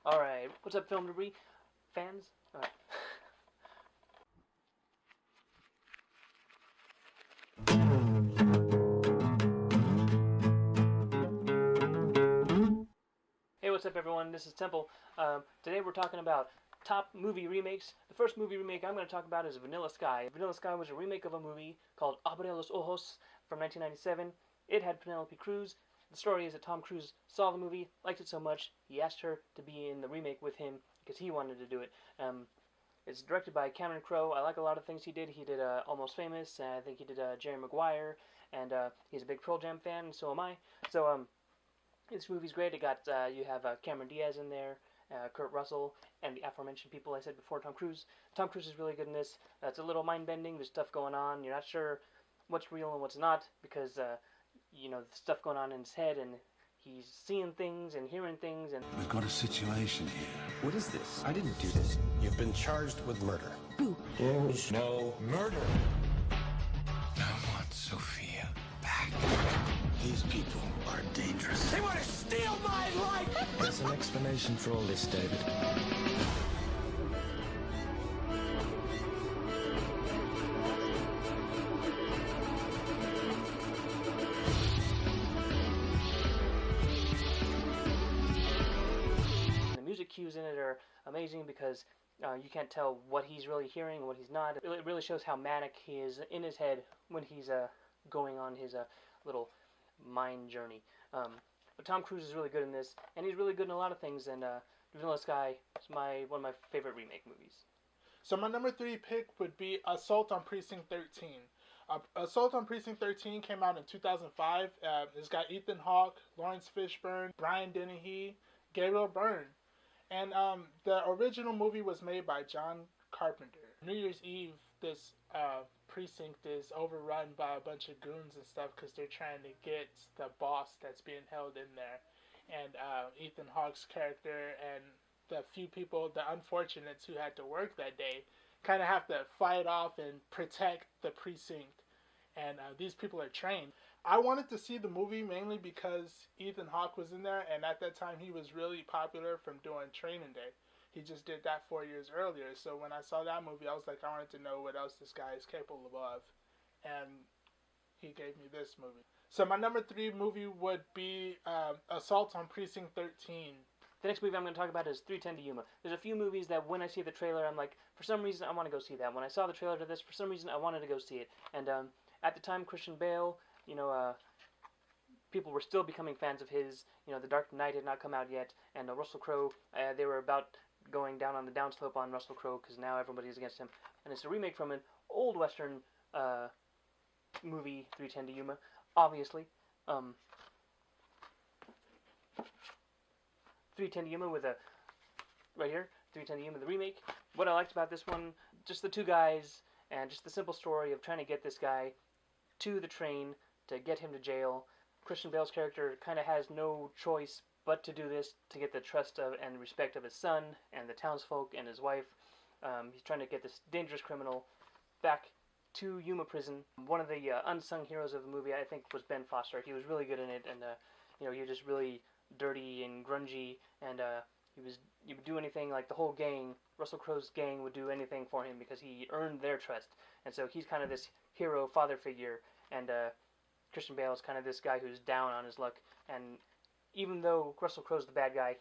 Alright, what's up, film debris fans? Alright. Hey, what's up, everyone? This is Temple. Today we're talking about top movie remakes. The first movie remake I'm going to talk about is Vanilla Sky. Vanilla Sky was a remake of a movie called Abre los Ojos from 1997. It had Penelope Cruz. The story is that Tom Cruise saw the movie, liked it so much, he asked her to be in the remake with him because he wanted to do it. It's directed by Cameron Crowe. I like a lot of things he did. He did Almost Famous, and I think he did Jerry Maguire, and he's a big Pearl Jam fan, and so am I. So this movie's great. It got you have Cameron Diaz in there, Kurt Russell, and the aforementioned people I said before. Tom Cruise. Tom Cruise is really good in this. It's a little mind bending. There's stuff going on. You're not sure what's real and what's not because the stuff going on in his head, and he's seeing things and hearing things. And we've got a situation here. What is this? I didn't do this. You've been charged with murder. Boo. There's no murder. I want Sophia back. These people are dangerous. They want to steal my life! There's an explanation for all this, David. the music cues in it are amazing because you can't tell what he's really hearing and what he's not. It really shows how manic he is in his head when he's going on his little mind journey. But Tom Cruise is really good in this, and he's really good in a lot of things. And Vanilla Sky is one of my favorite remake movies. So my number 3 pick would be Assault on Precinct 13. Assault on Precinct 13 came out in 2005. It's got Ethan Hawke, Lawrence Fishburne, Brian Dennehy, Gabriel Byrne. And the original movie was made by John Carpenter. New Year's Eve, this precinct is overrun by a bunch of goons and stuff because they're trying to get the boss that's being held in there. And Ethan Hawke's character and the few people, the unfortunates who had to work that day, kind of have to fight off and protect the precinct. And these people are trained. I wanted to see the movie mainly because Ethan Hawke was in there, and at that time he was really popular from doing Training Day. He just did that 4 years earlier. So when I saw that movie, I was like, I wanted to know what else this guy is capable of. And he gave me this movie. So my number 3 movie would be Assault on Precinct 13. The next movie I'm going to talk about is 3:10 to Yuma. There's a few movies that when I see the trailer, I'm like, for some reason, I want to go see that. When I saw the trailer to this, for some reason, I wanted to go see it. And at the time, Christian Bale, people were still becoming fans of his. The Dark Knight had not come out yet. And Russell Crowe, they were about going down on the downslope on Russell Crowe because now everybody's against him. And it's a remake from an old Western movie, 3:10 to Yuma, obviously. 3:10 to Yuma with right here, 3:10 to Yuma, the remake. What I liked about this one, just the two guys and just the simple story of trying to get this guy to the train to get him to jail. Christian Bale's character kind of has no choice but to do this to get the trust of and respect of his son and the townsfolk and his wife. He's trying to get this dangerous criminal back to Yuma prison. One of the unsung heroes of the movie, I think, was Ben Foster. He was really good in it, and he was just really dirty and grungy, and he would do anything. Like the whole gang, Russell Crowe's gang, would do anything for him because he earned their trust. And so he's kind of this hero father figure, and Christian Bale is kind of this guy who's down on his luck. And even though Russell Crowe's the bad guy,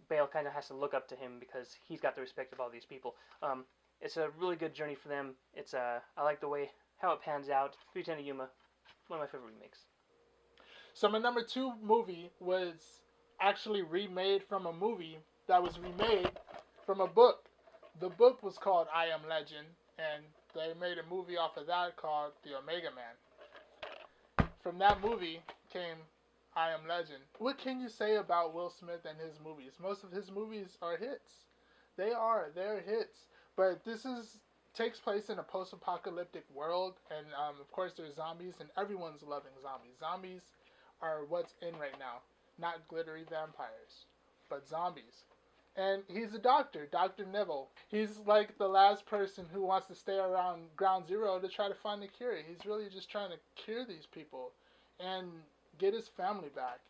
Bale kind of has to look up to him because he's got the respect of all these people. It's a really good journey for them. I like the way how it pans out. 3:10 to Yuma, one of my favorite remakes. So my number 2 movie was actually remade from a movie that was remade from a book. The book was called I Am Legend, and they made a movie off of that called The Omega Man. From that movie came I Am Legend. What can you say about Will Smith and his movies? Most of his movies are hits. They're hits. But this takes place in a post-apocalyptic world, and of course there's zombies, and everyone's loving zombies. Zombies are what's in right now. Not glittery vampires, but zombies. And he's a doctor, Dr. Neville. He's like the last person who wants to stay around Ground Zero to try to find a cure. He's really just trying to cure these people and get his family back.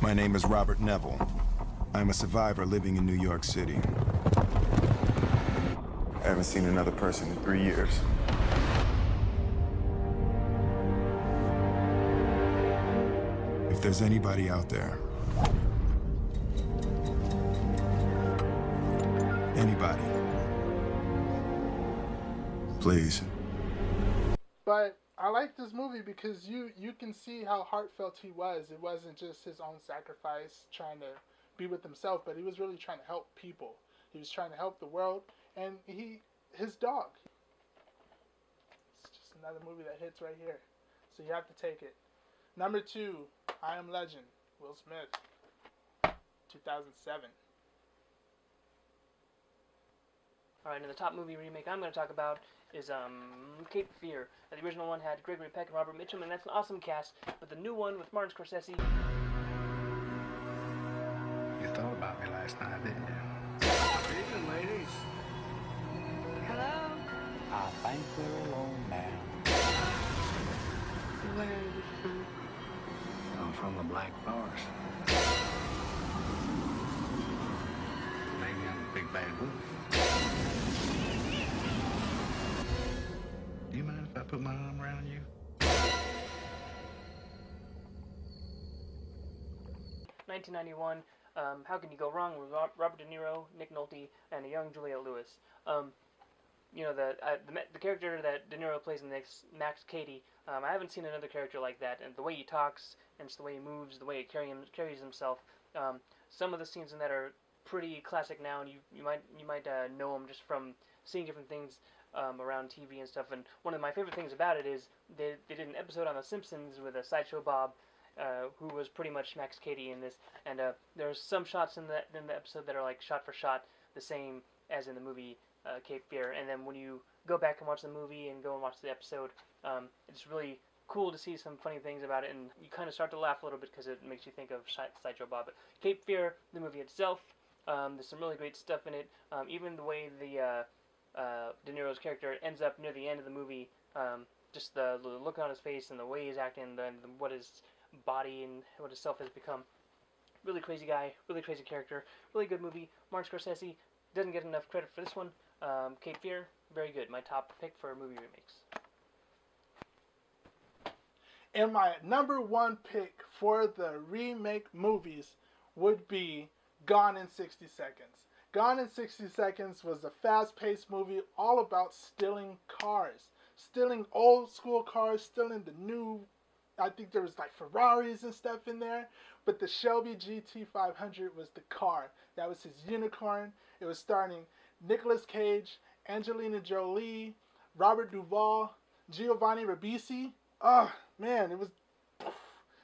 My name is Robert Neville. I'm a survivor living in New York City. I haven't seen another person in 3 years. If there's anybody out there, anybody, please. But I like this movie because you can see how heartfelt he was. It wasn't just his own sacrifice trying to be with himself, but he was really trying to help people. He was trying to help the world, and his dog. It's just another movie that hits right here. So you have to take it. Number 2, I Am Legend, Will Smith, 2007. All right, and the top movie remake I'm going to talk about is Cape Fear. The original one had Gregory Peck and Robert Mitchum, and that's an awesome cast. But the new one with Martin Scorsese. You thought about me last night, didn't you? Evening, ladies. Hello? I think we're alone now. Where are you from? I'm from the Black Forest. Maybe I'm a big bad wolf. Do you mind if I put my arm around you? 1991. How can you go wrong with Robert De Niro, Nick Nolte, and a young Juliette Lewis? You know, the character that De Niro plays in this, Max Cady. I haven't seen another character like that, and the way he talks, and just the way he moves, the way he carries himself. Some of the scenes in that are pretty classic now, and you might know him just from seeing different things around TV and stuff. And one of my favorite things about it is they did an episode on The Simpsons with a Sideshow Bob, who was pretty much Max Cady in this. And there's some shots in the episode that are like shot for shot the same as in the movie Cape Fear. And then when you go back and watch the movie and go and watch the episode, it's really cool to see some funny things about it, and you kind of start to laugh a little bit because it makes you think of Sideshow Bob. But Cape Fear, the movie itself, there's some really great stuff in it. Even the way the De Niro's character ends up near the end of the movie, just the look on his face and the way he's acting, and what his body and what his self has become. Really crazy guy, really crazy character, really good movie. Martin Scorsese doesn't get enough credit for this one. Cape Fear, very good. My top pick for movie remakes. And my number 1 pick for the remake movies would be Gone in 60 Seconds. Gone in 60 Seconds was a fast-paced movie all about stealing cars. Stealing old school cars, stealing the new, I think there was like Ferraris and stuff in there. But the Shelby GT500 was the car. That was his unicorn. It was starring Nicolas Cage, Angelina Jolie, Robert Duvall, Giovanni Ribisi. Oh, man, it was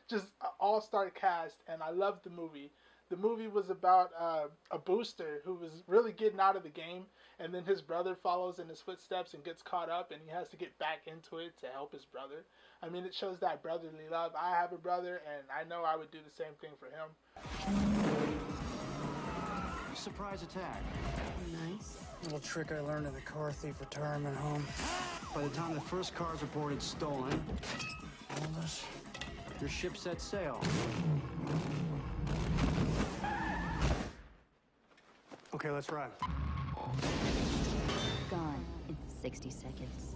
just an all-star cast, and I loved the movie. The movie was about a booster who was really getting out of the game, and then his brother follows in his footsteps and gets caught up, and he has to get back into it to help his brother. I mean, it shows that brotherly love. I have a brother, and I know I would do the same thing for him. Surprise attack. Nice. Little trick I learned in the car thief retirement home. By the time the first car's reported stolen, your ship set sail. Okay, let's ride. Gone in 60 seconds.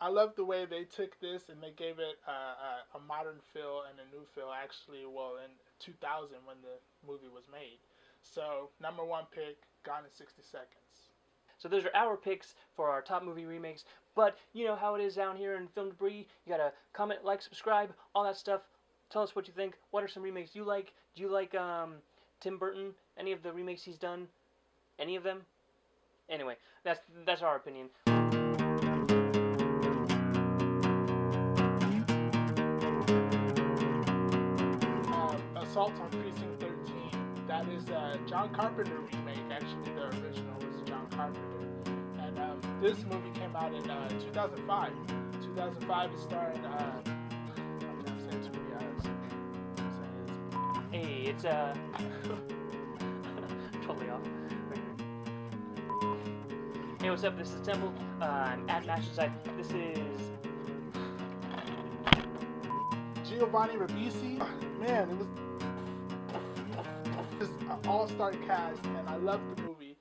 I love the way they took this and they gave it a modern feel and a new feel. Actually, well, in 2000 when the movie was made. So, number 1 pick, Gone in 60 Seconds. So those are our picks for our top movie remakes. But you know how it is down here in Film Debris. You gotta comment, like, subscribe, all that stuff. Tell us what you think. What are some remakes you like? Do you like Tim Burton? Any of the remakes he's done? Any of them? Anyway, that's our opinion. Assault on Precinct 13. That is a John Carpenter remake. Actually, the original was John Carpenter. And this movie came out in 2005. 2005 is starring. I'm saying too many hours. Hey, it's totally off. Hey, what's up? This is Temple. I'm at Masterside. This is Giovanni Ribisi. Man, it was just an all-star cast, and I loved the movie.